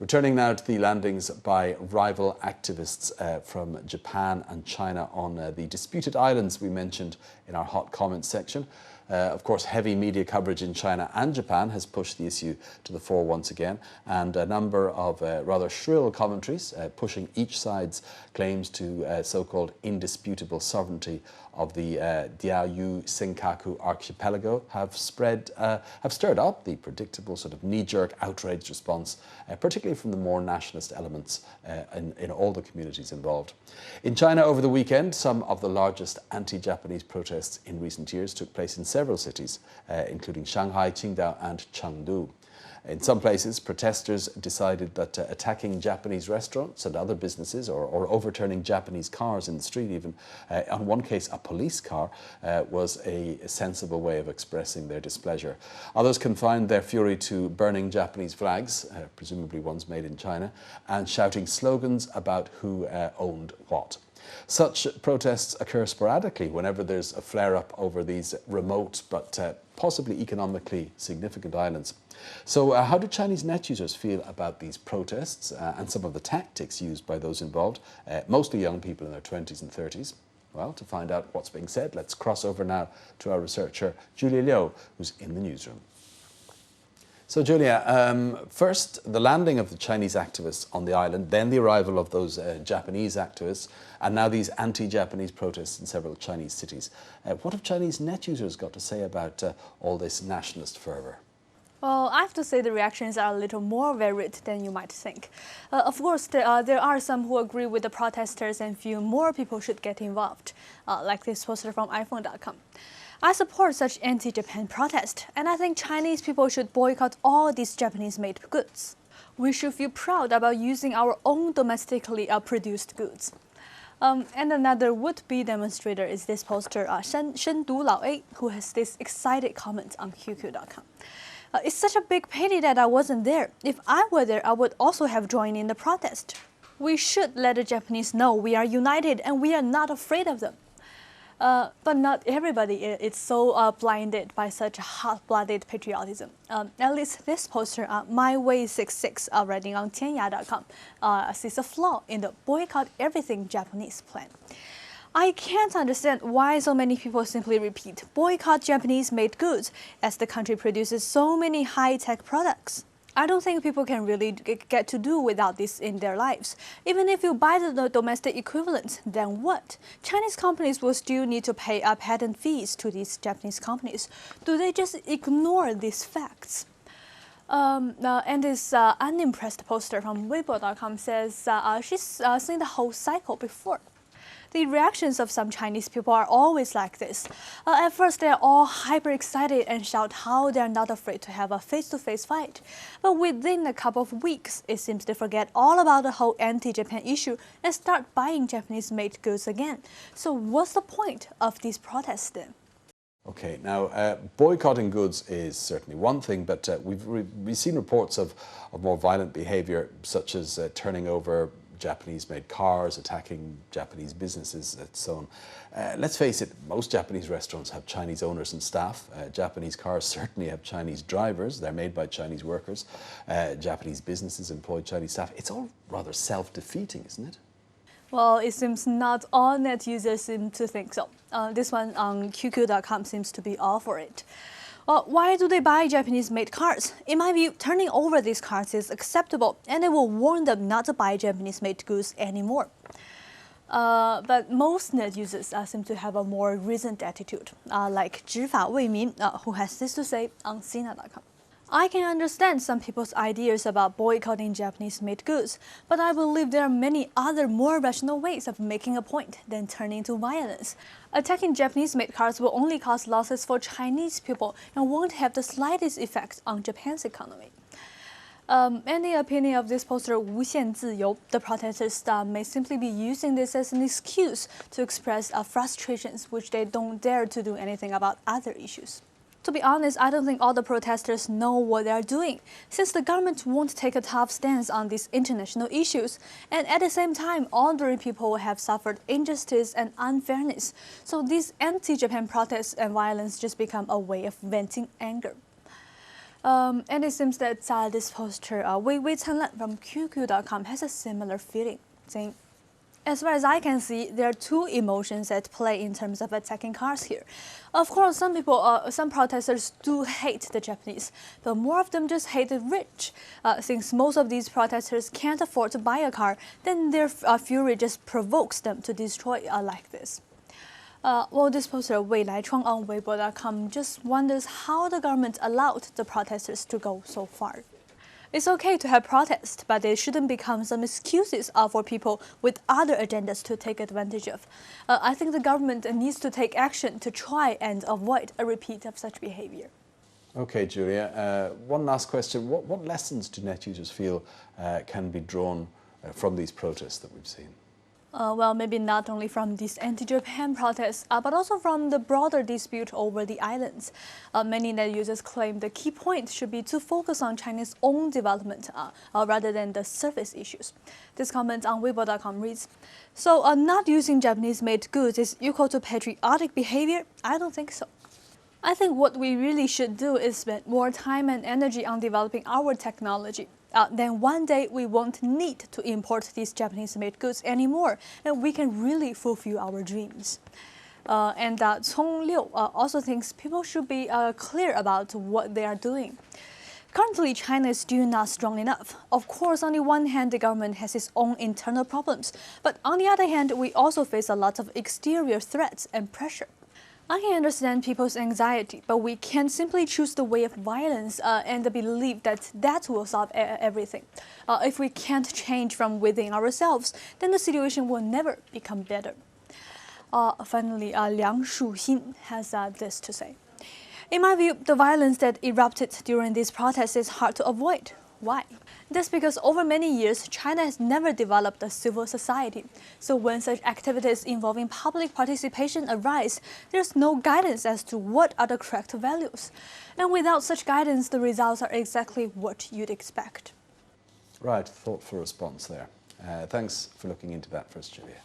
We're turning now to the landings by rival activists from Japan and China on the disputed islands we mentioned in our hot comments section. Of course, heavy media coverage in China and Japan has pushed the issue to the fore once again, and a number of rather shrill commentaries pushing each side's claims to so-called indisputable sovereignty of the Diaoyu Senkaku archipelago have stirred up the predictable sort of knee-jerk outraged response, particularly from the more nationalist elements in all the communities involved. In China over the weekend, some of the largest anti-Japanese protests in recent years took place in several cities, including Shanghai, Qingdao and Chengdu. In some places, protesters decided that attacking Japanese restaurants and other businesses or overturning Japanese cars in the street even, on one case a police car, was a sensible way of expressing their displeasure. Others confined their fury to burning Japanese flags, presumably ones made in China, and shouting slogans about who owned what. Such protests occur sporadically whenever there's a flare-up over these remote but possibly economically significant islands. So how do Chinese net users feel about these protests and some of the tactics used by those involved, mostly young people in their 20s and 30s? Well, to find out what's being said, let's cross over now to our researcher, Julia Liu, who's in the newsroom. So, Julia, first the landing of the Chinese activists on the island, then the arrival of those Japanese activists, and now these anti-Japanese protests in several Chinese cities. What have Chinese net users got to say about all this nationalist fervour? Well, I have to say the reactions are a little more varied than you might think. Of course, there are some who agree with the protesters and feel more people should get involved, like this poster from iPhone.com. I support such anti-Japan protest, and I think Chinese people should boycott all these Japanese-made goods. We should feel proud about using our own domestically produced goods. And another would-be demonstrator is this poster, Shendu Lao A, who has this excited comment on QQ.com. It's such a big pity that I wasn't there. If I were there, I would also have joined in the protest. We should let the Japanese know we are united and we are not afraid of them. But not everybody is so blinded by such hot-blooded patriotism. At least this poster, MyWay66, writing on Tianya.com, sees a flaw in the boycott everything Japanese plan. I can't understand why so many people simply repeat boycott Japanese-made goods as the country produces so many high-tech products. I don't think people can really get to do without this in their lives. Even if you buy the domestic equivalent, then what? Chinese companies will still need to pay patent fees to these Japanese companies. Do they just ignore these facts? And this unimpressed poster from Weibo.com says she's seen the whole cycle before. The reactions of some Chinese people are always like this. At first, they're all hyper-excited and shout how they're not afraid to have a face-to-face fight. But within a couple of weeks, it seems they forget all about the whole anti-Japan issue and start buying Japanese-made goods again. So what's the point of these protests then? Okay, now boycotting goods is certainly one thing, but we've seen reports of more violent behaviour, such as turning over Japanese-made cars, attacking Japanese businesses, and so on. Let's face it, most Japanese restaurants have Chinese owners and staff. Japanese cars certainly have Chinese drivers. They're made by Chinese workers. Japanese businesses employ Chinese staff. It's all rather self-defeating, isn't it? Well, it seems not all net users seem to think so. This one on QQ.com seems to be all for it. Why do they buy Japanese-made cars? In my view, turning over these cars is acceptable, and it will warn them not to buy Japanese-made goods anymore. But most net users seem to have a more reasoned attitude, like 执法为民, who has this to say on Sina.com. I can understand some people's ideas about boycotting Japanese-made goods, but I believe there are many other more rational ways of making a point than turning to violence. Attacking Japanese-made cars will only cause losses for Chinese people and won't have the slightest effect on Japan's economy. In the opinion of this poster, 无限自由, the protesters may simply be using this as an excuse to express frustrations which they don't dare to do anything about other issues. To be honest, I don't think all the protesters know what they are doing, since the government won't take a tough stance on these international issues, and at the same time, ordinary people have suffered injustice and unfairness, so these anti-Japan protests and violence just become a way of venting anger. And it seems that this poster, Wei Canlan from QQ.com, has a similar feeling, saying, as far as I can see, there are two emotions at play in terms of attacking cars here. Of course, some protesters do hate the Japanese, but more of them just hate the rich. Since most of these protesters can't afford to buy a car, then their fury just provokes them to destroy like this. Well, this poster, 未来窗 on Weibo.com, just wonders how the government allowed the protesters to go so far. It's okay to have protests, but they shouldn't become some excuses for people with other agendas to take advantage of. I think the government needs to take action to try and avoid a repeat of such behavior. Okay, Julia, one last question. What lessons do net users feel can be drawn from these protests that we've seen? Well, maybe not only from these anti-Japan protests, but also from the broader dispute over the islands. Many net users claim the key point should be to focus on China's own development rather than the surface issues. This comment on Weibo.com reads, so not using Japanese-made goods is equal to patriotic behavior? I don't think so. I think what we really should do is spend more time and energy on developing our technology. Then one day we won't need to import these Japanese-made goods anymore, and we can really fulfill our dreams. And Cong Liu also thinks people should be clear about what they are doing. Currently, China is still not strong enough. Of course, on the one hand, the government has its own internal problems, but on the other hand, we also face a lot of exterior threats and pressure. I can understand people's anxiety, but we can't simply choose the way of violence and believe that that will solve everything. If we can't change from within ourselves, then the situation will never become better. Finally, Liang Shuxin has this to say. In my view, the violence that erupted during these protests is hard to avoid. Why? That's because over many years, China has never developed a civil society. So when such activities involving public participation arise, there's no guidance as to what are the correct values. And without such guidance, the results are exactly what you'd expect. Right, thoughtful response there. Thanks for looking into that for us, Julia.